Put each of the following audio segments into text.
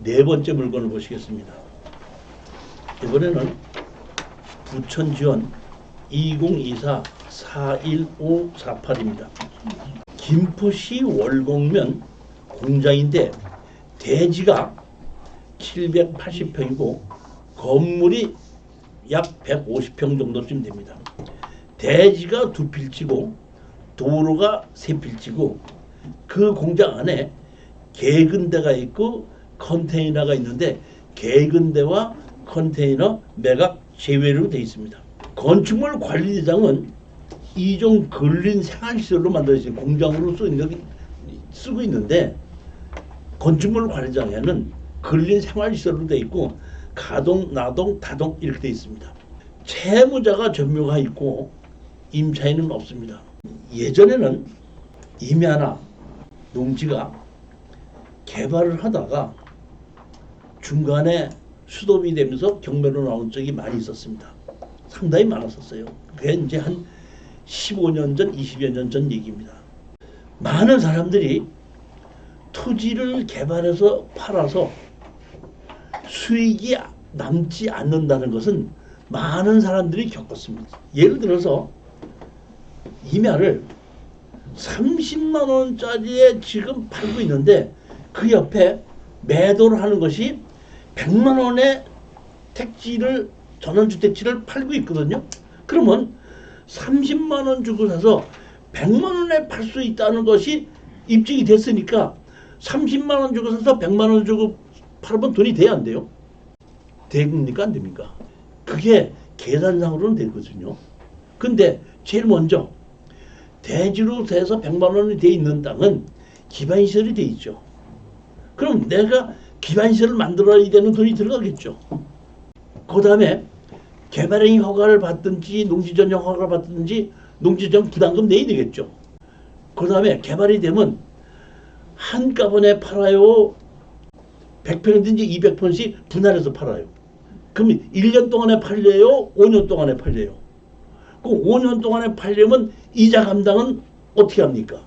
네 번째 물건을 보시겠습니다. 이번에는 부천지원 2024-41548입니다. 김포시 월곡면 공장인데 대지가 780평이고 건물이 약 150평 정도쯤 됩니다. 대지가 2필지고 도로가 3필지고 그 공장 안에 개근대가 있고 컨테이너가 있는데 개근대와 컨테이너 매각 제외로 되어 있습니다. 건축물 관리대장은 이종 근린 생활시설로 만들어진 공장으로 쓰고 있는데 건축물 관리장에는 근린 생활시설로 되어 있고 가동, 나동, 다동 이렇게 되어 있습니다. 채무자가 전묘가 있고 임차인은 없습니다. 예전에는 임야나 농지가 개발을 하다가 중간에 수도비 되면서 경매로 나온 적이 많이 있었습니다. 상당히 많았었어요. 그게 이제 한 15년 전, 20여 년 전 얘기입니다. 많은 사람들이 토지를 개발해서 팔아서 수익이 남지 않는다는 것은 많은 사람들이 겪었습니다. 예를 들어서 임야를 30만 원짜리에 지금 팔고 있는데 그 옆에 매도를 하는 것이 100만 원의 택지를 전원주택지를 팔고 있거든요. 그러면 30만 원 주고 사서 100만 원에 팔 수 있다는 것이 입증이 됐으니까 30만 원 주고 사서 100만 원 주고 팔으면 돈이 돼야 안 돼요? 됩니까? 안 됩니까? 그게 계산상으로는 되거든요. 근데 제일 먼저 대지로 돼서 100만 원이 돼 있는 땅은 기반시설이 돼 있죠. 그럼 내가 기반시설을 만들어야 되는 돈이 들어가겠죠. 그 다음에 개발행위 허가를 받든지 농지전용 허가를 받든지 농지전용 부담금 내야 되겠죠. 그 다음에 개발이 되면 한꺼번에 팔아요? 100평이든지 200평씩 분할해서 팔아요. 그럼 1년 동안에 팔려요? 5년 동안에 팔려요? 그 5년 동안에 팔려면 이자 감당은 어떻게 합니까?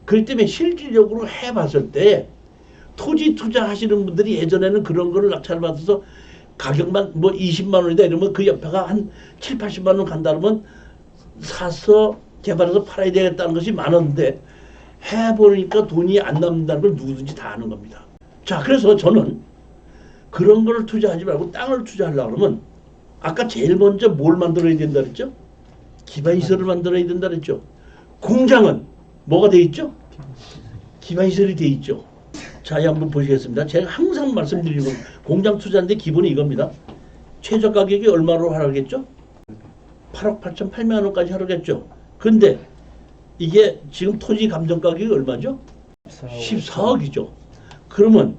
그렇기 때문에 실질적으로 해봤을 때 토지 투자하시는 분들이 예전에는 그런 거를 낙찰을 받아서 가격만 뭐 20만 원이다 이러면 그 옆에가 한 7, 80만 원 간다 그러면 사서 개발해서 팔아야 되겠다는 것이 많았는데 해보니까 돈이 안 남는다는 걸 누구든지 다 아는 겁니다. 자, 그래서 저는 그런 걸 투자하지 말고 땅을 투자하려고 그러면 아까 제일 먼저 뭘 만들어야 된다 그랬죠? 기반시설을 만들어야 된다 그랬죠? 공장은 뭐가 돼 있죠? 기반시설이 돼 있죠. 자, 한번 보시겠습니다. 제가 항상 말씀드리는 건 공장 투자인데 기본이 이겁니다. 최저 가격이 얼마로 하라겠죠? 8억 8,800만 원까지 하라겠죠. 근데 이게 지금 토지 감정 가격이 얼마죠? 14억이죠. 그러면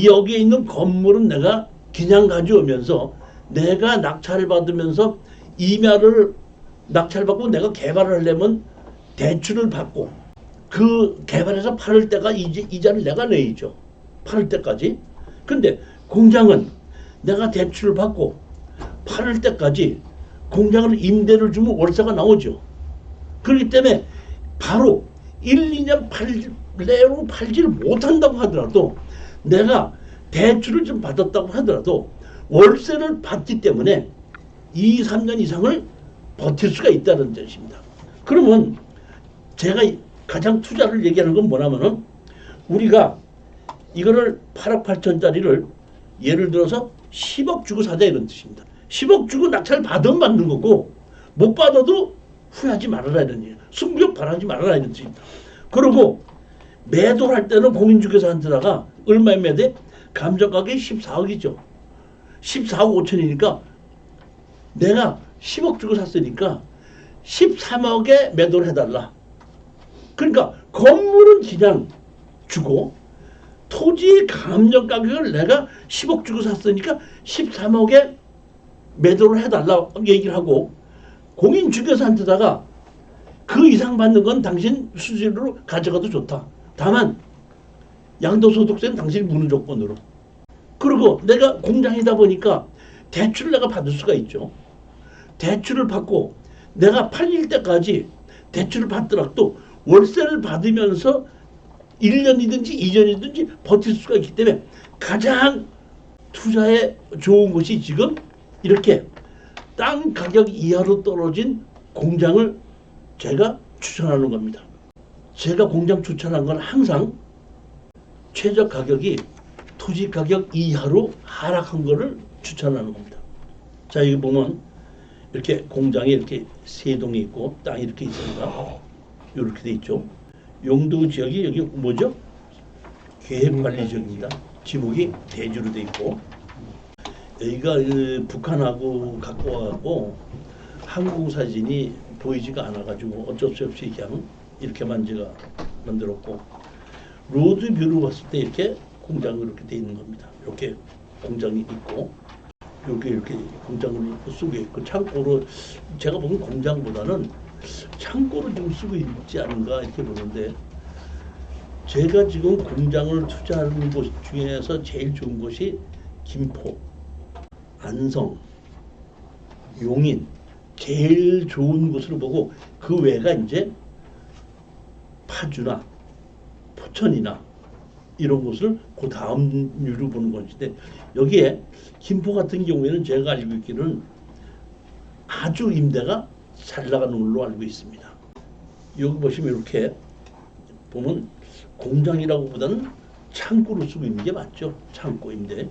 여기에 있는 건물은 내가 그냥 가져오면서 내가 낙찰을 받으면서 임야를 낙찰받고 내가 개발을 하려면 대출을 받고 그 개발해서 팔을 때가 이자를 내가 내야죠. 팔을 때까지. 근데 공장은 내가 대출을 받고 팔을 때까지 공장을 임대를 주면 월세가 나오죠. 그렇기 때문에 바로 1, 2년 내로 팔지를 못한다고 하더라도 내가 대출을 좀 받았다고 하더라도 월세를 받기 때문에 2, 3년 이상을 버틸 수가 있다는 뜻입니다. 그러면 제가 가장 투자를 얘기하는 건 뭐냐면은 우리가 이거를 8억 8천짜리를 예를 들어서 10억 주고 사자 이런 뜻입니다. 10억 주고 낙찰 받으면 받는 거고 못 받아도 후회하지 말아라 이런 얘기예요. 승부욕 바라지 말아라 이런 뜻입니다. 그리고 매도를 할 때는 공인중개사한테다가 얼마에 매대? 감정가격이 14억이죠. 14억 5천이니까 내가 10억 주고 샀으니까 13억에 매도를 해달라. 그러니까 건물은 그냥 주고 토지 감정 가격을 내가 10억 주고 샀으니까 13억에 매도를 해달라 얘기를 하고 공인중개사한테다가 그 이상 받는 건 당신 수수료로 가져가도 좋다. 다만 양도소득세는 당신이 무는 조건으로. 그리고 내가 공장이다 보니까 대출을 내가 받을 수가 있죠. 대출을 받고 내가 팔릴 때까지 대출을 받더라도 월세를 받으면서 1년이든지 2년이든지 버틸 수가 있기 때문에 가장 투자에 좋은 것이 지금 이렇게 땅 가격 이하로 떨어진 공장을 제가 추천하는 겁니다. 제가 공장 추천한 건 항상 최저 가격이 토지 가격 이하로 하락한 거를 추천하는 겁니다. 자, 여기 보면 이렇게 공장이 이렇게 세 동이 있고 땅이 이렇게 있습니다. 이렇게 돼 있죠. 용도 지역이 여기 뭐죠? 계획관리 지역입니다. 지목이 대주로 돼 있고, 여기가 북한하고 갖고 와갖고 항공 사진이 보이지가 않아가지고 어쩔 수 없이 그냥 이렇게만 제가 만들었고, 로드 뷰로 봤을 때 이렇게 공장이 이렇게 돼 있는 겁니다. 이렇게 공장이 있고, 이렇게 공장으로 쓰고 있고, 창고로 제가 보면 공장보다는 창고로 좀 쓰고 있지 않은가 이렇게 보는데, 제가 지금 공장을 투자하는 곳 중에서 제일 좋은 곳이 김포, 안성, 용인 제일 좋은 곳으로 보고, 그 외가 이제 파주나 포천이나 이런 곳을 그 다음 유로 보는 것인데, 여기에 김포 같은 경우에는 제가 알고 있기는 아주 임대가 잘 나가는 걸로 알고 있습니다. 여기 보시면 이렇게 보면 공장이라고 보다는 창고로 쓰고 있는 게 맞죠. 창고 임대.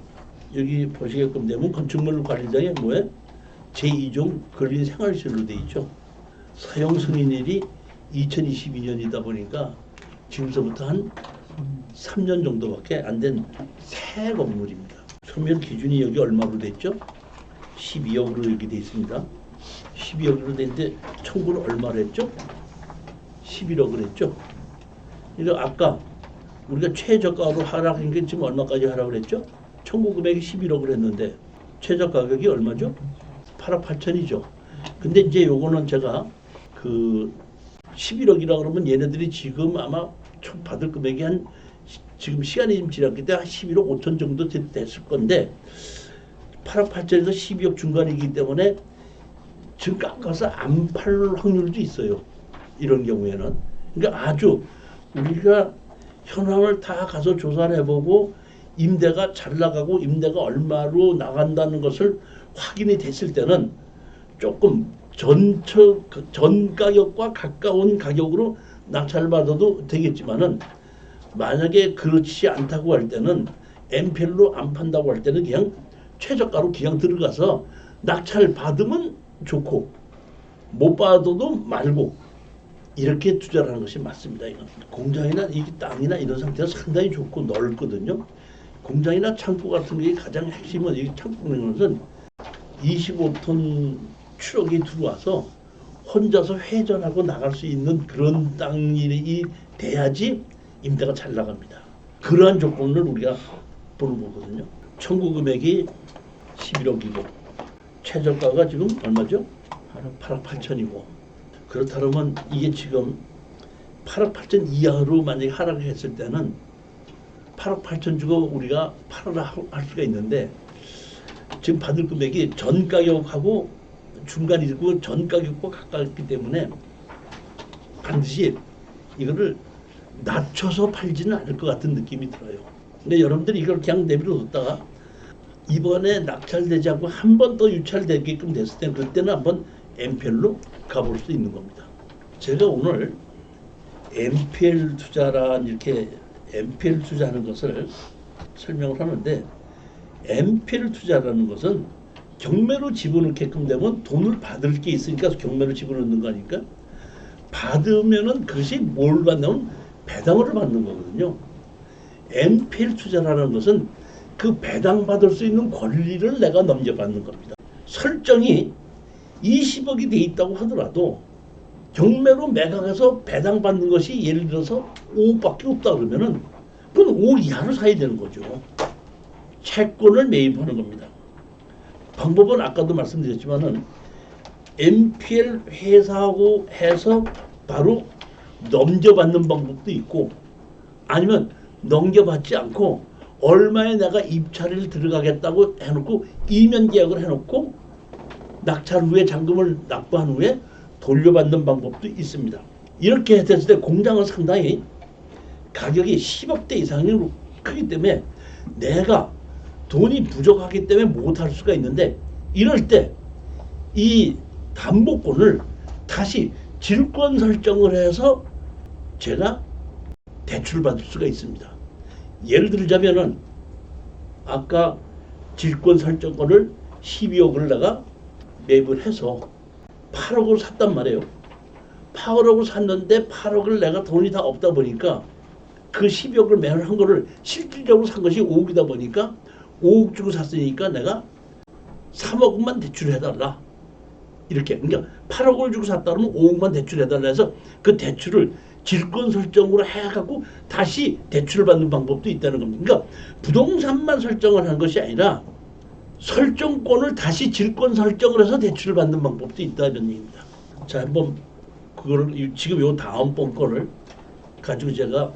여기 보시게끔 되면 건축물 관리장에 뭐에 제2종 근린 생활실로 돼 있죠. 사용 승인일이 2022년이다 보니까 지금서부터 한 3년 정도밖에 안 된 새 건물입니다. 소멸 기준이 여기 얼마로 됐죠? 12억으로 여기 돼 있습니다. 12억으로 됐는데 청구는 얼마로 했죠? 11억을 했죠. 그러니까 아까 우리가 최저가로 하락한 게 지금 얼마까지 하락을 했죠? 청구 금액이 11억을 했는데 최저 가격이 얼마죠? 8억 8천이죠. 근데 이제 요거는 제가 그 11억이라 그러면 얘네들이 지금 아마 총 받을 금액이 한 지금 시간이 좀 지났기 때문에 한 11억 5천 정도 됐을 건데, 8억 8천에서 12억 중간이기 때문에 지금 깎아서 안 팔 확률도 있어요. 이런 경우에는. 그러니까 아주 우리가 현황을 다 가서 조사를 해보고 임대가 잘 나가고 임대가 얼마로 나간다는 것을 확인이 됐을 때는 조금 전 가격과 가까운 가격으로 낙찰 받아도 되겠지만은, 만약에 그렇지 않다고 할 때는 MPL로 안 판다고 할 때는 그냥 최저가로 그냥 들어가서 낙찰 받으면 좋고 못 받아도 말고 이렇게 투자를 하는 것이 맞습니다. 이건 공장이나 이 땅이나 이런 상태가 상당히 좋고 넓거든요. 공장이나 창고 같은 게 가장 핵심은, 이 창고라는 것은 25톤 트럭이 들어와서 혼자서 회전하고 나갈 수 있는 그런 땅이 돼야지 임대가 잘 나갑니다. 그러한 조건을 우리가 보는 거거든요. 청구 금액이 11억이고 최저가가 지금 얼마죠? 8억 8천이고, 그렇다면 이게 지금 8억 8천 이하로 만약에 하락을 했을 때는 8억 8천 주고 우리가 팔아라 할 수가 있는데, 지금 받을 금액이 전 가격하고 중간이고 전 가격과 가깝기 때문에 반드시 이거를 낮춰서 팔지는 않을 것 같은 느낌이 들어요. 근데 여러분들이 이걸 그냥 내버려뒀다가 이번에 낙찰되지 않고 한 번 더 유찰되게끔 됐을 때, 그때는 한번 MPL로 가볼 수 있는 겁니다. 제가 오늘 MPL 투자란, 이렇게 MPL 투자하는 것을 설명을 하는데, MPL 투자라는 것은 경매로 집어넣게끔 되면 돈을 받을 게 있으니까 경매로 집어넣는 거 아닙니까? 받으면은 그것이 뭘 받냐면 배당을 받는 거거든요. MPL 투자라는 것은 그 배당 받을 수 있는 권리를 내가 넘겨받는 겁니다. 설정이 20억이 돼 있다고 하더라도 경매로 매각해서 배당 받는 것이 예를 들어서 5억밖에 없다 그러면은 그건 5억 이하로 사야 되는 거죠. 채권을 매입하는 겁니다. 방법은 아까도 말씀드렸지만은 MPL 회사하고 해서 바로 넘겨받는 방법도 있고, 아니면 넘겨받지 않고 얼마에 내가 입찰을 들어가겠다고 해놓고 이면 계약을 해놓고 낙찰 후에 잔금을 납부한 후에 돌려받는 방법도 있습니다. 이렇게 됐을 때 공장은 상당히 가격이 10억대 이상이 크기 때문에 내가 돈이 부족하기 때문에 못할 수가 있는데 이럴 때 이 담보권을 다시 질권 설정을 해서 제가 대출을 받을 수가 있습니다. 예를 들자면은 아까 질권 설정권을 12억을 내가 매입을 해서 8억으로 샀단 말이에요. 8억으로 샀는데 8억을 내가 돈이 다 없다 보니까 그 12억을 매입한 거를 실질적으로 산 것이 5억이다 보니까 5억 주고 샀으니까 내가 3억만 대출해달라. 이렇게. 그러니까 8억을 주고 샀다 그러면 5억만 대출해달라 해서 그 대출을 질권 설정으로 해갖고 다시 대출을 받는 방법도 있다는 겁니다. 그러니까 부동산만 설정을 한 것이 아니라 설정권을 다시 질권 설정을 해서 대출을 받는 방법도 있다는 얘기입니다. 자, 한번 그거를 지금 요 다음번 거를 가지고 제가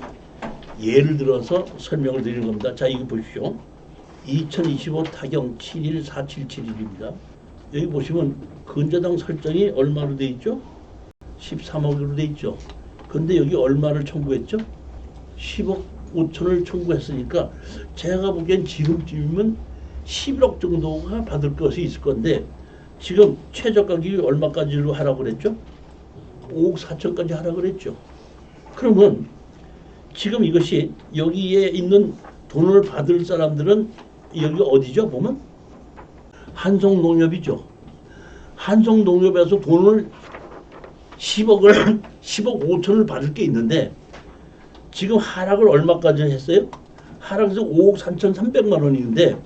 예를 들어서 설명을 드리는 겁니다. 자, 이거 보십시오. 2025 타경 714771입니다. 여기 보시면 근저당 설정이 얼마로 돼 있죠? 13억으로 돼 있죠. 근데 여기 얼마를 청구했죠? 10억 5천을 청구했으니까 제가 보기엔 지금쯤이면 11억 정도가 받을 것이 있을 건데 지금 최저가격이 얼마까지로 하라고 그랬죠? 5억 4천까지 하라고 그랬죠. 그러면 지금 이것이 여기에 있는 돈을 받을 사람들은 여기 어디죠? 보면 한성농협이죠. 한성농협에서 돈을 10억 5천을 받을 게 있는데 지금 하락을 얼마까지 했어요? 하락해서 5억 3,300만 원인데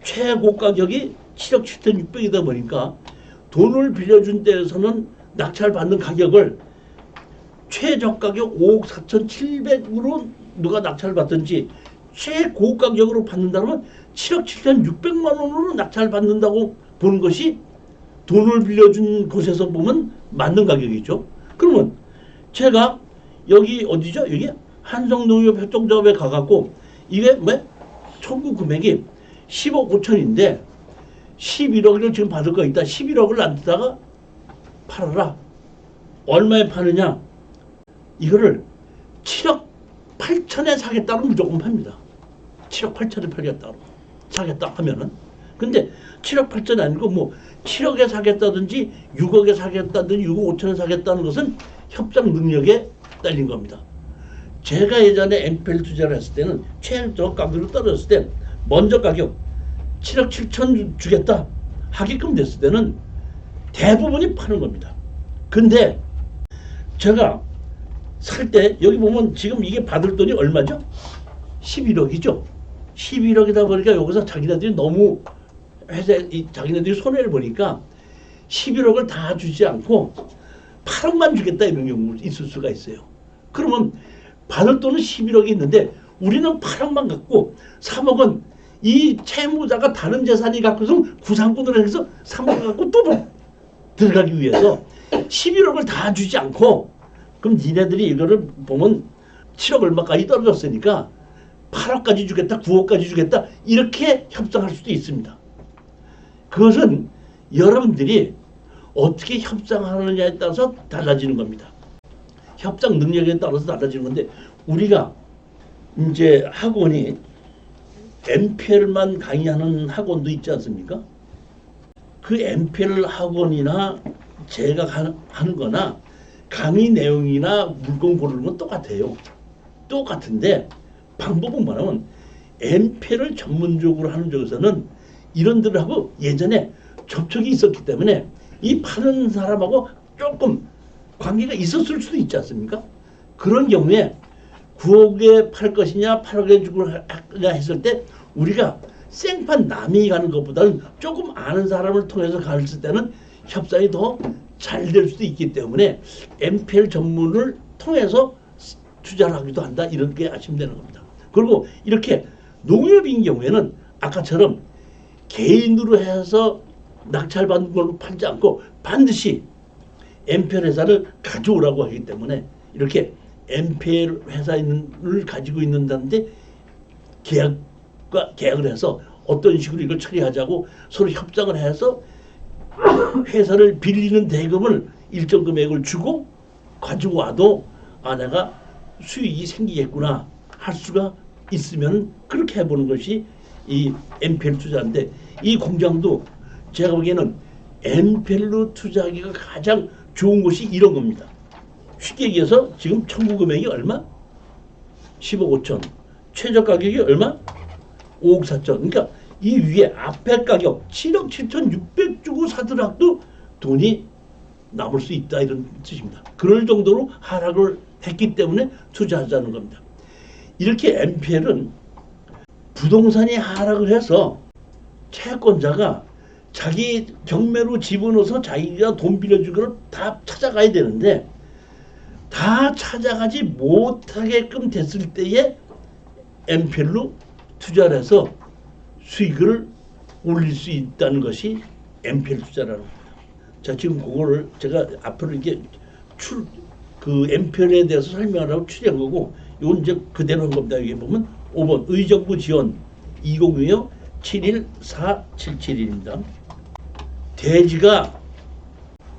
최고 가격이 7억 7,600이다 보니까 돈을 빌려준 데에서는 낙찰 받는 가격을 최저가격 5억 4,700으로 누가 낙찰 받든지 최고가격으로 받는다면 7억 7,600만 원으로 낙찰 받는다고 보는 것이 돈을 빌려준 곳에서 보면 맞는 가격이죠. 그러면 제가 여기 어디죠? 여기 한성농협 협동조합에 가갖고 이게 뭐 청구 금액이 10억 5천인데 11억을 지금 받을 거 있다. 11억을 놔두다가 팔아라. 얼마에 파느냐? 이거를 7억 8천에 사겠다고 무조건 팝니다. 7억 8천에 팔겠다고 사겠다 하면은 근데 7억 8천 아니고 뭐 7억에 사겠다든지 6억에 사겠다든지 6억 5천에 사겠다는 것은 협상 능력에 딸린 겁니다. 제가 예전에 MPL 투자를 했을 때는 최저 가격으로 떨어졌을 때 먼저 가격 7억 7천 주겠다 하게끔 됐을 때는 대부분이 파는 겁니다. 근데 제가 살 때 여기 보면 지금 이게 받을 돈이 얼마죠? 11억이죠. 11억이다 보니까 여기서 자기네들이 너무 자기네들이 손해를 보니까 11억을 다 주지 않고 8억만 주겠다 이런 경우 있을 수가 있어요. 그러면 받을 돈은 11억이 있는데 우리는 8억만 갖고 3억은 이 채무자가 다른 재산이 갖고서 구상꾼을 해서 3억 갖고 또 들어가기 위해서 11억을 다 주지 않고 그럼 니네들이 이거를 보면 7억 얼마까지 떨어졌으니까 8억까지 주겠다, 9억까지 주겠다 이렇게 협상할 수도 있습니다. 그것은 여러분들이 어떻게 협상하느냐에 따라서 달라지는 겁니다. 협상 능력에 따라서 달라지는 건데 우리가 이제 학원이 MPL만 강의하는 학원도 있지 않습니까? 그 MPL 학원이나 제가 하는 거나 강의 내용이나 물건 고르는 건 똑같아요. 똑같은데 방법은 뭐냐면 MPL을 전문적으로 하는 쪽에서는 이런들하고 예전에 접촉이 있었기 때문에 이 파는 사람하고 조금 관계가 있었을 수도 있지 않습니까? 그런 경우에 9억에 팔 것이냐 8억에 주고 하냐 했을 때 우리가 생판 남이 가는 것보다는 조금 아는 사람을 통해서 갔을 때는 협상이 더 잘 될 수도 있기 때문에 MPL 전문을 통해서 투자를 하기도 한다 이렇게 아시면 되는 겁니다. 그리고 이렇게 농협인 경우에는 아까처럼 개인으로 해서 낙찰받는 걸로 팔지 않고 반드시 MPL 회사를 가져오라고 하기 때문에 이렇게 MPL 회사를 가지고 있는다는데 계약을 해서 어떤 식으로 이걸 처리하자고 서로 협상을 해서 회사를 빌리는 대금을 일정 금액을 주고 가지고 와도 아 내가 수익이 생기겠구나 할 수가 있으면 그렇게 해보는 것이 이 NPL 투자인데, 이 공장도 제가 보기에는 NPL로 투자하기가 가장 좋은 것이 이런 겁니다. 쉽게 얘기해서 지금 청구 금액이 얼마? 10억 5천. 최저 가격이 얼마? 5억 4천. 그러니까 이 위에 앞에 가격 7억 7천 6백 주고 사더라도 돈이 남을 수 있다, 이런 뜻입니다. 그럴 정도로 하락을 했기 때문에 투자하자는 겁니다. 이렇게 NPL은 부동산이 하락을 해서 채권자가 자기 경매로 집어넣어서 자기가 돈 빌려주기를 다 찾아가야 되는데, 다 찾아가지 못하게끔 됐을 때에 NPL로 투자를 해서 수익을 올릴 수 있다는 것이 NPL 투자라는 겁니다. 자, 지금 그거를 제가 앞으로 이게 그 NPL에 대해서 설명하라고 추리한 거고, 이건 이제 그대로 한 겁니다. 여기 보면 5번 의정부 지원 2025 71477입니다. 대지가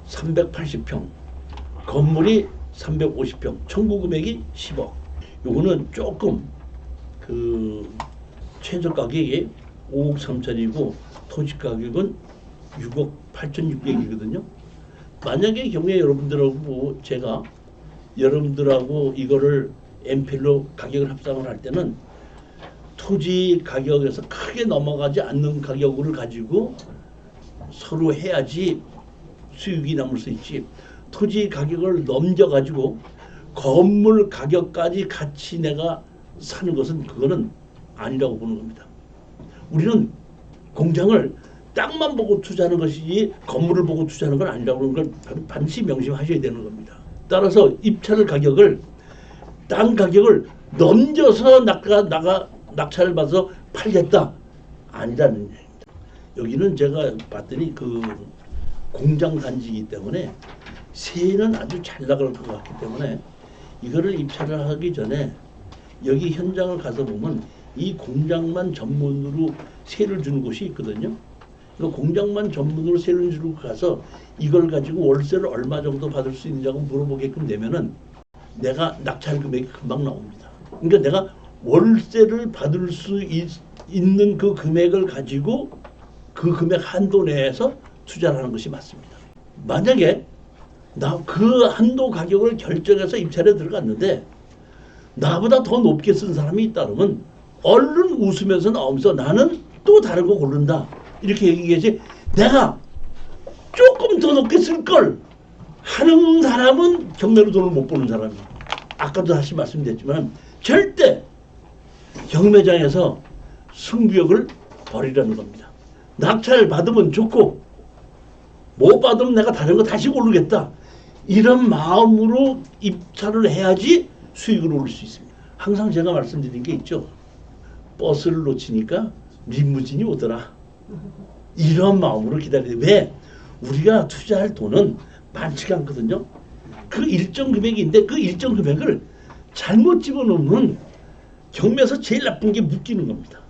380평, 건물이 350평, 청구 금액이 10억. 요거는 조금 그 최저 가격이 5억 3천이고 토지 가격은 6억 8,600이거든요. 만약에 경우에 여러분들하고 제가 여러분들하고 이거를 NPL로 가격을 합산을 할 때는 토지 가격에서 크게 넘어가지 않는 가격을 가지고 서로 해야지 수익이 남을 수 있지, 토지 가격을 넘겨가지고 건물 가격까지 같이 내가 사는 것은 그거는 아니라고 보는 겁니다. 우리는 공장을 땅만 보고 투자하는 것이지 건물을 보고 투자하는 건 아니라고 하는 걸 반드시 명심하셔야 되는 겁니다. 따라서 입찰 가격을, 땅 가격을 넘겨서 낙찰을 받아서 팔겠다, 아니라는 얘기입니다. 여기는 제가 봤더니 그 공장 단지이기 때문에 세는 아주 잘 나갈 것 같기 때문에 이거를 입찰을 하기 전에 여기 현장을 가서 보면 이 공장만 전문으로 세를 주는 곳이 있거든요. 그 공장만 전문으로 세를 주고 가서 이걸 가지고 월세를 얼마 정도 받을 수 있느냐고 물어보게끔 되면은 내가 낙찰 금액이 금방 나옵니다. 그러니까 내가 월세를 받을 수 있는 그 금액을 가지고 그 금액 한도 내에서 투자를 하는 것이 맞습니다. 만약에 나 그 한도 가격을 결정해서 입찰에 들어갔는데 나보다 더 높게 쓴 사람이 있다 그러면 얼른 웃으면서 나오면서 나는 또 다른 거 고른다, 이렇게 얘기하지, 내가 조금 더 높게 쓸 걸 하는 사람은 경매로 돈을 못 버는 사람이에요. 아까도 다시 말씀드렸지만 절대 경매장에서 승부욕을 버리라는 겁니다. 낙찰 받으면 좋고 못 받으면 내가 다른 거 다시 고르겠다, 이런 마음으로 입찰을 해야지 수익을 올릴 수 있습니다. 항상 제가 말씀드린 게 있죠. 버스를 놓치니까 리무진이 오더라, 이런 마음으로 기다려야 돼. 왜? 우리가 투자할 돈은 많지가 않거든요. 그 일정 금액인데 그 일정 금액을 잘못 집어넣으면 경매에서 제일 나쁜 게 묶이는 겁니다.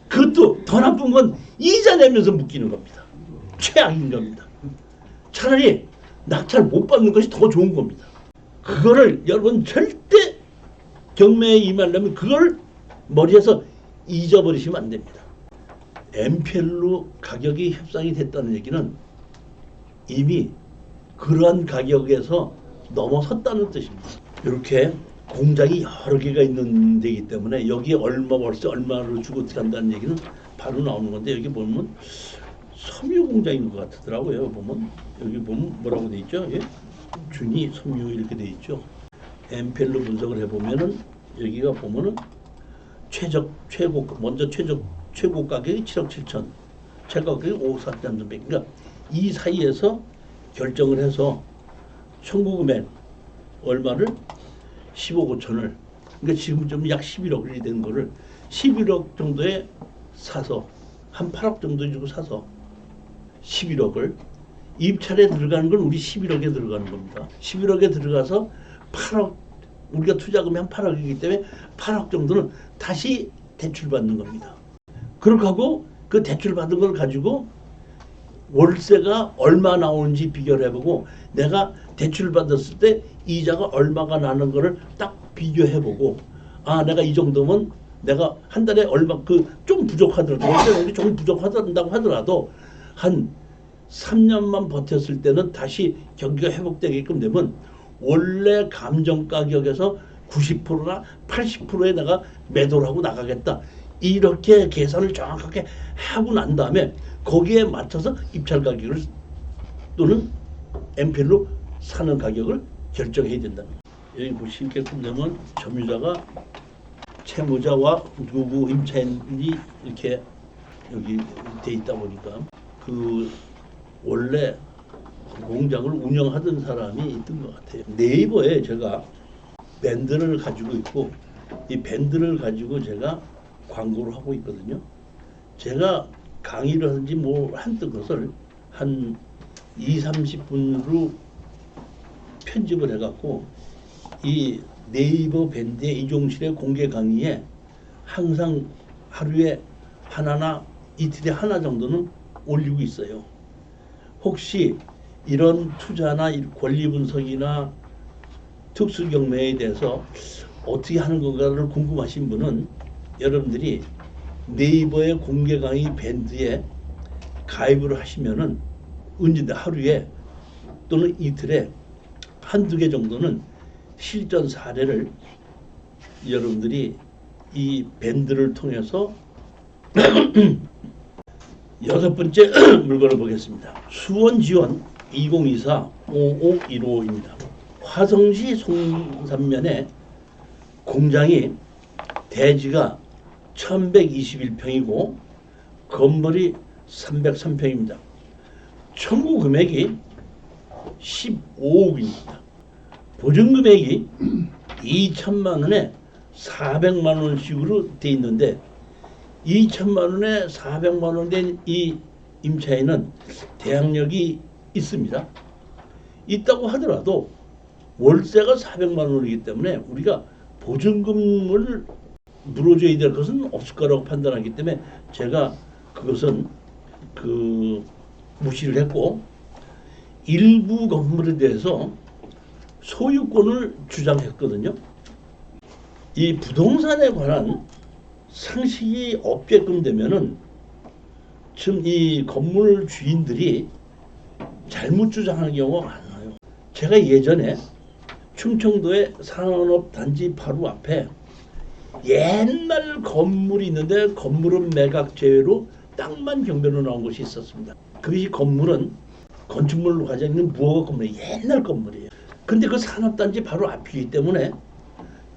그것도 더 나쁜 건 이자 내면서 묶이는 겁니다. 최악인 겁니다. 차라리 낙찰 못 받는 것이 더 좋은 겁니다. 그거를 여러분 절대 경매에 임하려면 그걸 머리에서 잊어버리시면 안 됩니다. NPL로 가격이 협상이 됐다는 얘기는 이미 그러한 가격에서 넘어섰다는 뜻입니다. 이렇게 공장이 여러 개가 있는 데이기 때문에 여기에 월세 얼마를 주고 들어간다는 얘기는 바로 나오는 건데, 여기 보면 섬유 공장인 것 같더라고요. 보면 여기 보면 뭐라고 돼 있죠? 예? 준이 섬유 이렇게 돼 있죠. NPL로 분석을 해보면은 여기가 보면은 최고 가격이 7억 7천, 최고 가격이 5억 4천 100. 그러니까 이 사이에서 결정을 해서 청구 금액 얼마를 15억 5천을, 그러니까 지금 좀 약 11억이 된 거를 11억 정도에 사서 한 8억 정도 주고 사서 11억을 입찰에 들어가는 건 우리 11억에 들어가는 겁니다. 11억에 들어가서 8억, 우리가 투자금이 한 8억이기 때문에 8억 정도는 다시 대출받는 겁니다. 그렇게 하고 그 대출받은 걸 가지고 월세가 얼마 나오는지 비교를 해보고 내가 대출받았을 때 이자가 얼마가 나는 거를 딱 비교해보고, 아 내가 이 정도면 내가 한 달에 얼마 좀 부족하더라도 좀 부족하다고 하더라도 한 3년만 버텼을 때는 다시 경기가 회복되게끔 되면 원래 감정 가격에서 90%나 80%에 내가 매도를 하고 나가겠다. 이렇게 계산을 정확하게 하고 난 다음에 거기에 맞춰서 입찰 가격을 또는 MPL로 사는 가격을 결정해야 된다. 여기 보시게끔 되면 점유자가 채무자와 누구 임차인이 이렇게 여기 돼 있다 보니까 그 원래 공장을 운영하던 사람이 있던 것 같아요. 네이버에 제가 밴드를 가지고 있고 이 밴드를 가지고 제가 광고를 하고 있거든요. 제가 강의를 하든지 뭐 한뜻 것을 한 20-30분으로 편집을 해갖고 이 네이버 밴드의 이종실의 공개 강의에 항상 하루에 하나나 이틀에 하나 정도는 올리고 있어요. 혹시 이런 투자나 권리 분석이나 특수 경매에 대해서 어떻게 하는 건가를 궁금하신 분은 여러분들이 네이버의 공개 강의 밴드에 가입을 하시면은 언제든 하루에 또는 이틀에 한두 개 정도는 실전 사례를 여러분들이 이 밴드를 통해서 여섯 번째 물건을 보겠습니다. 수원 지원 2024-5515입니다. 화성시 송산면에 공장이 대지가 1121평이고 건물이 303평입니다. 청구 금액이 15억입니다. 보증 금액이 2천만 원에 400만 원씩으로 돼 있는데 2천만 원에 400만 원 된 이 임차인은 대항력이 있습니다. 있다고 하더라도 월세가 400만 원이기 때문에 우리가 보증금을 물어줘야 될 것은 없을 거라고 판단하기 때문에 제가 그것은 무시를 했고 일부 건물에 대해서 소유권을 주장했거든요. 이 부동산에 관한 상식이 없게끔 되면은 지금 이 건물 주인들이 잘못 주장하는 경우가 많아요. 제가 예전에 충청도의 산업단지 바로 앞에 옛날 건물이 있는데 건물은 매각 제외로 땅만 경매로 나온 곳이 있었습니다. 그 건물은 건축물로 가지고 있는 무허가 건물이 옛날 건물이에요. 근데 그 산업단지 바로 앞이기 때문에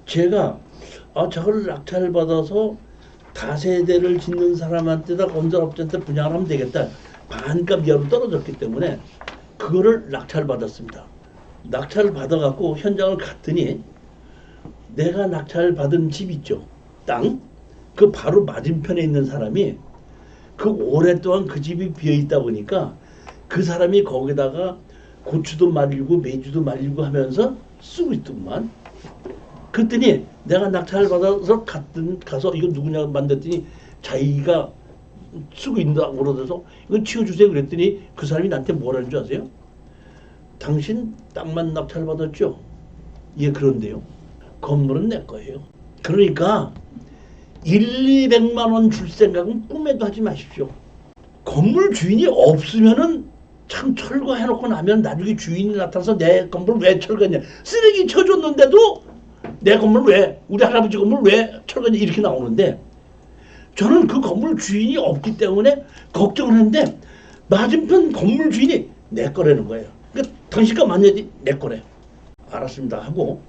제가 저걸 낙찰받아서 다세대를 짓는 사람한테다 건설업자한테 분양을 하면 되겠다. 반값 이하로 떨어졌기 때문에 그거를 낙찰받았습니다. 낙찰을 받아갖고 현장을 갔더니 내가 낙찰받은 집 있죠. 땅. 그 바로 맞은편에 있는 사람이 그 오랫동안 그 집이 비어있다 보니까 그 사람이 거기다가 고추도 말리고 메주도 말리고 하면서 쓰고 있더만. 그랬더니 내가 낙찰을 받아서 가서 이거 누구냐 만났더니 자기가 쓰고 있다고 그러면서 이거 치워주세요 그랬더니 그 사람이 나한테 뭐라는 줄 아세요? 당신 땅만 낙찰 받았죠? 예, 그런데요. 건물은 내 거예요. 그러니까 100~200만 원 줄 생각은 꿈에도 하지 마십시오. 건물 주인이 없으면은 참 철거해놓고 나면 나중에 주인이 나타나서 내 건물 왜 철거했냐. 쓰레기 쳐줬는데도 내 건물 왜, 우리 할아버지 건물 왜 철거했냐 이렇게 나오는데 저는 그 건물 주인이 없기 때문에 걱정을 했는데 맞은편 건물 주인이 내 거라는 거예요. 그러니까 당신과 만나지 내 거래. 알았습니다 하고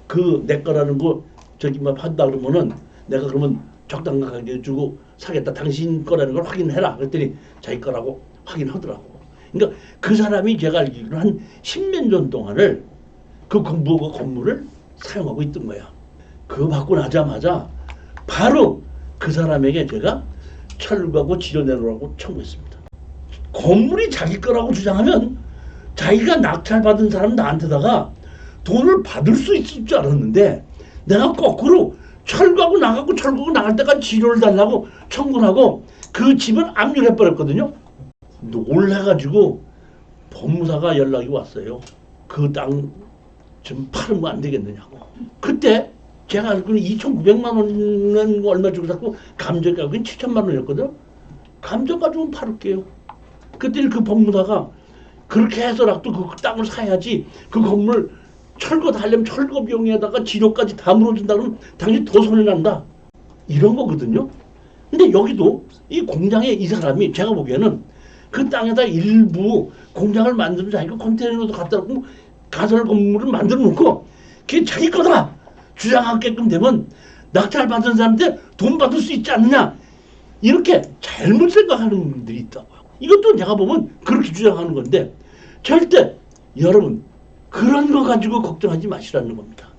그 내 거라는 거 저기 막 한다 그러면은 내가 그러면 적당한 가격에 주고 사겠다. 당신 거라는 걸 확인해라. 그랬더니 자기 거라고 확인하더라고. 그러니까 그 사람이 제가 알기로는 한 10년 전 동안을 그 건물을 사용하고 있던 거야. 그거 받고 나자마자 바로 그 사람에게 제가 철거하고 지려내놓으라고 청구했습니다. 건물이 자기 거라고 주장하면 자기가 낙찰받은 사람 나한테다가 돈을 받을 수 있을 줄 알았는데 내가 거꾸로 철거하고 나가고 철거하고 나갈 때까지 지료를 달라고 청구를 하고 그 집은 압류해버렸거든요. 놀라가지고 법무사가 연락이 왔어요. 그 땅 좀 팔으면 안 되겠느냐고. 그때 제가 알기로는 2,900만 원은 얼마 주고 샀고 감정 가격은 7천만 원이었거든. 감정 가지고는 팔을게요. 그때 그 법무사가 그렇게 해서라도 그 땅을 사야지 그 건물 철거 다 하려면 철거 비용에다가 지료까지 다 물어준다 그러면 당연히 더 손해난다. 이런 거거든요. 근데 여기도 이 공장에 이 사람이 제가 보기에는 그 땅에다 일부 공장을 만들어 자기가 컨테이너도 갖다 놓고 가설 건물을 만들어 놓고 그게 자기 거다 주장하게끔 되면 낙찰 받은 사람한테 돈 받을 수 있지 않느냐 이렇게 잘못 생각하는 분들이 있다고요. 이것도 내가 보면 그렇게 주장하는 건데 절대 여러분 그런 거 가지고 걱정하지 마시라는 겁니다.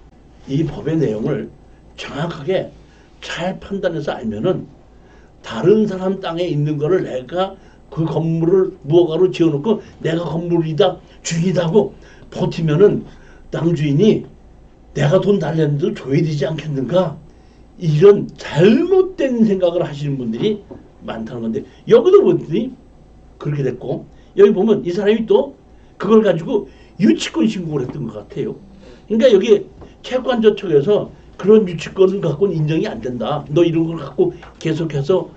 이 법의 내용을 정확하게 잘 판단해서 알면은 다른 사람 땅에 있는 거를 내가 그 건물을 무허가로 지어놓고 내가 건물이다 주인이다고 버티면은 땅 주인이 내가 돈 달랬는데 줘야 되지 않겠는가 이런 잘못된 생각을 하시는 분들이 많다는 건데 여기도 보더니 그렇게 됐고 여기 보면 이 사람이 또 그걸 가지고 유치권 신고를 했던 것 같아요. 그러니까 여기 채권저축에서 그런 유치권을 갖고는 인정이 안 된다. 너 이런 걸 갖고 계속해서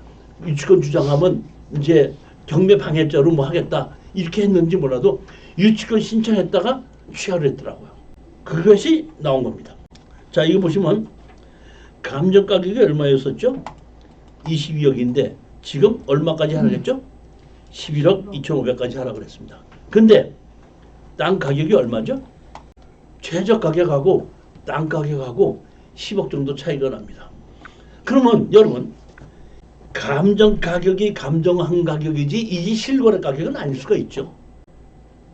유치권 주장하면 이제 경매 방해죄로 뭐 하겠다. 이렇게 했는지 몰라도 유치권 신청했다가 취하를 했더라고요. 그것이 나온 겁니다. 자, 이거 보시면 감정 가격이 얼마였었죠? 22억인데 지금 얼마까지 하라고 했죠? 11억 2,500까지 하라고 그랬습니다. 근데 땅 가격이 얼마죠? 최저 가격하고 땅 가격하고 10억 정도 차이가 납니다. 그러면 여러분 감정 가격이 감정한 가격이지 이 실거래 가격은 아닐 수가 있죠.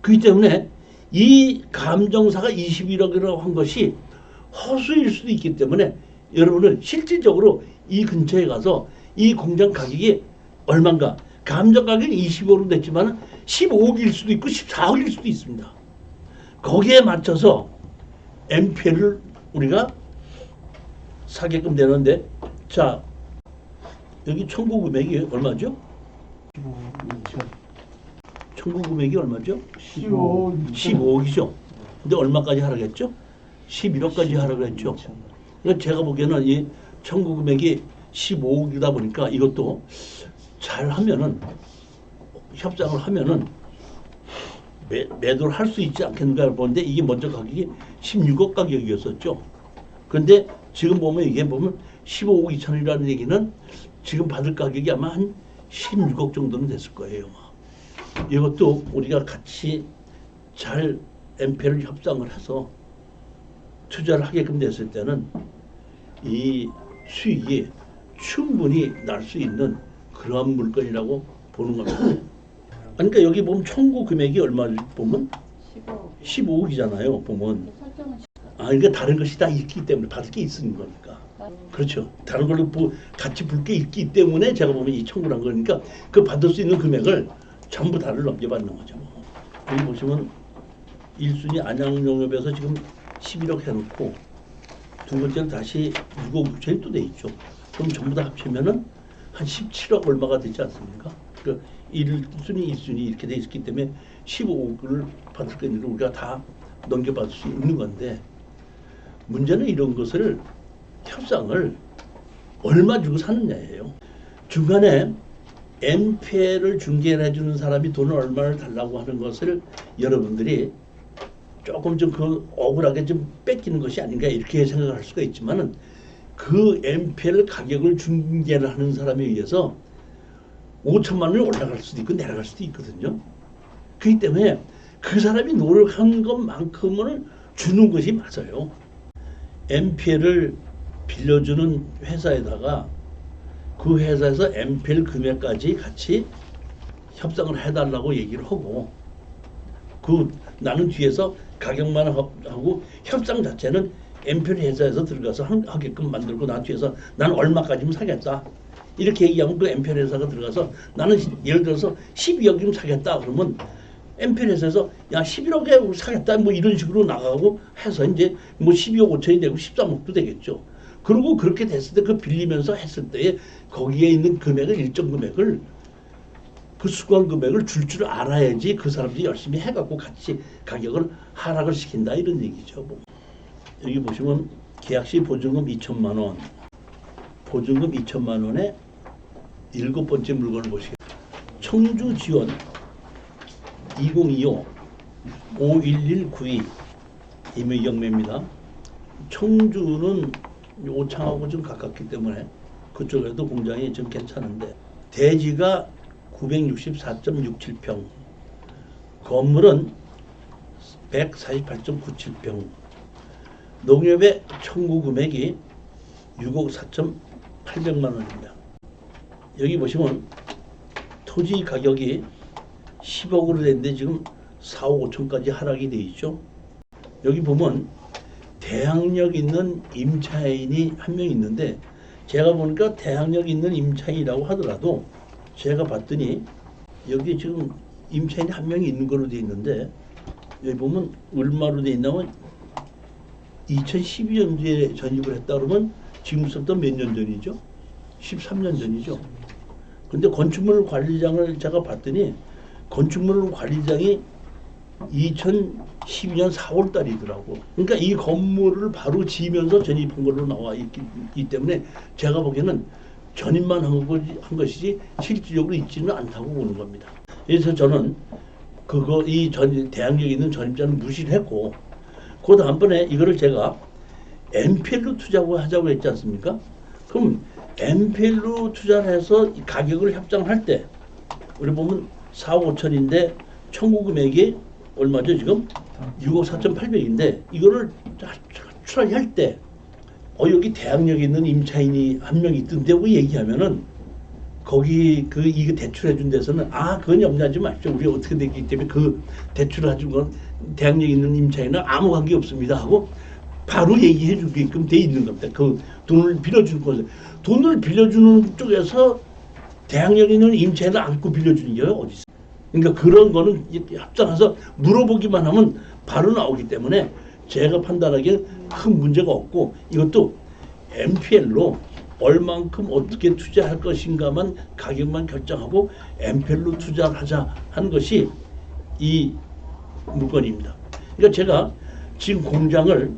그렇기 때문에 이 감정사가 21억이라고 한 것이 허수일 수도 있기 때문에 여러분은 실질적으로 이 근처에 가서 이 공장 가격이 얼마인가 감정 가격이 20억으로 됐지만 15억일 수도 있고 14억일 수도 있습니다. 거기에 맞춰서 MPL을 우리가 사게끔 되는데 자 여기 청구 금액이 얼마죠? 15억 청구 금액이 얼마죠? 15억이죠. 근데 얼마까지 하라고 했죠? 11억까지 하라고 했죠. 그러니까 제가 보기에는 이 청구 금액이 15억이다 보니까 이것도 잘 하면은 협상을 하면은 매도를 할 수 있지 않겠는가 보는데 이게 먼저 가격이 16억 가격이었었죠. 그런데 지금 보면 이게 보면 15억 2천이라는 얘기는 지금 받을 가격이 아마 한 16억 정도는 됐을 거예요. 이것도 우리가 같이 잘 MP를 협상을 해서 투자를 하게끔 됐을 때는 이 수익이 충분히 날 수 있는 그러한 물건이라고 보는 겁니다. 그러니까 여기 보면 청구 금액이 얼마 보면 15억이잖아요. 보면 그러니까 다른 것이 다 있기 때문에 받을 게 있는 거니까. 그렇죠. 다른 걸로 같이 볼 게 있기 때문에 제가 보면 이 청구를 한 거니까 그 받을 수 있는 금액을 전부 다를 넘겨받는 거죠. 여기 보시면 1순위 안양용협에서 지금 11억 해놓고 두 번째는 다시 6억 6천이 또 돼 있죠. 그럼 전부 다 합치면은 한 17억 얼마가 되지 않습니까? 그 1순위, 2순위 이렇게 돼 있기 때문에 15억을 받을 거니까 우리가 다 넘겨받을 수 있는 건데 문제는 이런 것을 협상을 얼마 주고 사느냐예요. 중간에 MPL을 중개해 주는 사람이 돈을 얼마를 달라고 하는 것을 여러분들이 조금 좀 그 억울하게 좀 뺏기는 것이 아닌가 이렇게 생각할 수가 있지만은 그 MPL 가격을 중개를 하는 사람에 의해서 5천만 원이 올라갈 수도 있고 내려갈 수도 있거든요. 그렇기 때문에 그 사람이 노력한 것만큼을 주는 것이 맞아요. MPL을 빌려주는 회사에다가 그 회사에서 MPL 금액까지 같이 협상을 해달라고 얘기를 하고 나는 뒤에서 가격만 하고 협상 자체는 MPL 회사에서 들어가서 하게끔 만들고 나 뒤에서 나는 얼마까지면 사겠다. 이렇게 얘기하면 그 MPL 회사가 들어가서 나는 예를 들어서 12억이면 사겠다. 그러면 MPL 회사에서 야 11억에 사겠다. 뭐 이런 식으로 나가고 해서 이제 뭐 12억 5천이 되고 13억도 되겠죠. 그리고 그렇게 됐을 때 그 빌리면서 했을 때에 거기에 있는 금액을 일정 금액을 그 수강 금액을 줄 알아야지 그 사람들이 열심히 해갖고 같이 가격을 하락을 시킨다 이런 얘기죠. 뭐. 여기 보시면 계약시 보증금 2천만 원, 보증금 2천만 원에 7번째 물건을 보시겠습니다. 청주 지원 2025 51192 임의경매입니다. 청주는 오창하고 좀 가깝기 때문에 그쪽에도 공장이 좀 괜찮은데 대지가 964.67평, 건물은 148.97평, 농협의 청구 금액이 6억 4,800만 원입니다. 여기 보시면 토지 가격이 10억으로 됐는데 지금 4억 5천까지 하락이 돼 있죠. 여기 보면 대항력 있는 임차인이 한 명 있는데 제가 보니까 대항력 있는 임차인이라고 하더라도 제가 봤더니 여기 지금 임차인이 한 명이 있는 거로 돼 있는데 여기 보면 얼마로 돼 있냐면 2012년도에 전입을 했다 그러면 지금부터 몇 년 전이죠? 13년 전이죠. 근데 건축물 관리장을 제가 봤더니 건축물 관리장이 2012년 4월 달이더라고. 그러니까 이 건물을 바로 지으면서 전입한 걸로 나와 있기 때문에 제가 보기에는 전입만 한 것이지 실질적으로 있지는 않다고 보는 겁니다. 그래서 저는 이 대항력에 있는 전입자는 무시를 했고, 그 다음번에 이거를 제가 NPL로 투자하고 하자고 했지 않습니까? 그럼 NPL로 투자를 해서 가격을 협상할 때 우리 보면 4억 5천인데 청구 금액이 얼마죠 지금? 6억 4,800인데 이거를 추락할 때 여기 대항력에 있는 임차인이 한 명 있던데고 얘기하면은 거기 이거 대출해 준 데서는 그건 염려하지 마십시오. 우리 어떻게 됐기 때문에 그 대출을 해준 건 대항력 있는 임차인은 아무 관계 없습니다 하고 바로 얘기해 주게끔 돼 있는 겁니다. 그 돈을 빌려주는 것을. 돈을 빌려주는 쪽에서 대항력 있는 임차인을 안고 빌려주는 게 어디 있어요? 그러니까 그런 거는 협상해서 물어보기만 하면 바로 나오기 때문에 제가 판단하기엔 큰 문제가 없고, 이것도 NPL로 얼만큼 어떻게 투자할 것인가만 가격만 결정하고 NPL로 투자를 하자 하는 것이 이 물건입니다. 그러니까 제가 지금 공장을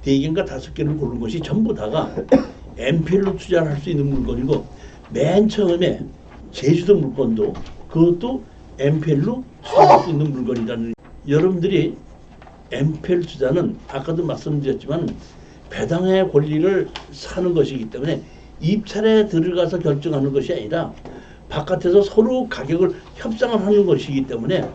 4개인가 5개를 고른 것이 전부 다가 NPL로 투자를 할 수 있는 물건이고, 맨 처음에 제주도 물건도 그것도 NPL로 투자할 수 있는 물건이라는. 여러분들이 NPL 투자는 아까도 말씀드렸지만 배당의 권리를 사는 것이기 때문에 입찰에 들어가서 결정하는 것이 아니라 바깥에서 서로 가격을 협상을 하는 것이기 때문에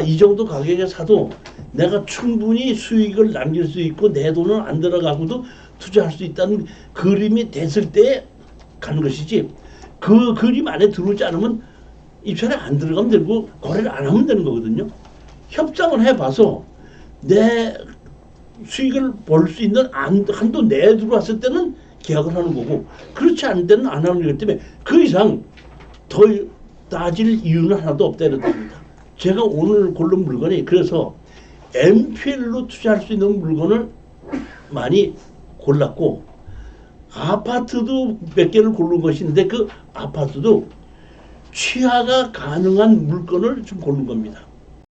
이 정도 가격에 사도 내가 충분히 수익을 남길 수 있고 내 돈은 안 들어가고도 투자할 수 있다는 그림이 됐을 때 가는 것이지, 그 그림 안에 들어오지 않으면 입찰에 안 들어가면 되고 거래를 안 하면 되는 거거든요. 협상을 해봐서 내 수익을 벌 수 있는 한도 내에 들어왔을 때는 계약을 하는 거고, 그렇지 않을 때는 안 하는 거기 때문에 그 이상 더 따질 이유는 하나도 없다 이렇답니다. 제가 오늘 고른 물건이 그래서 NPL로 투자할 수 있는 물건을 많이 골랐고, 아파트도 몇 개를 고른 것인데 그 아파트도 취하가 가능한 물건을 좀 고른 겁니다.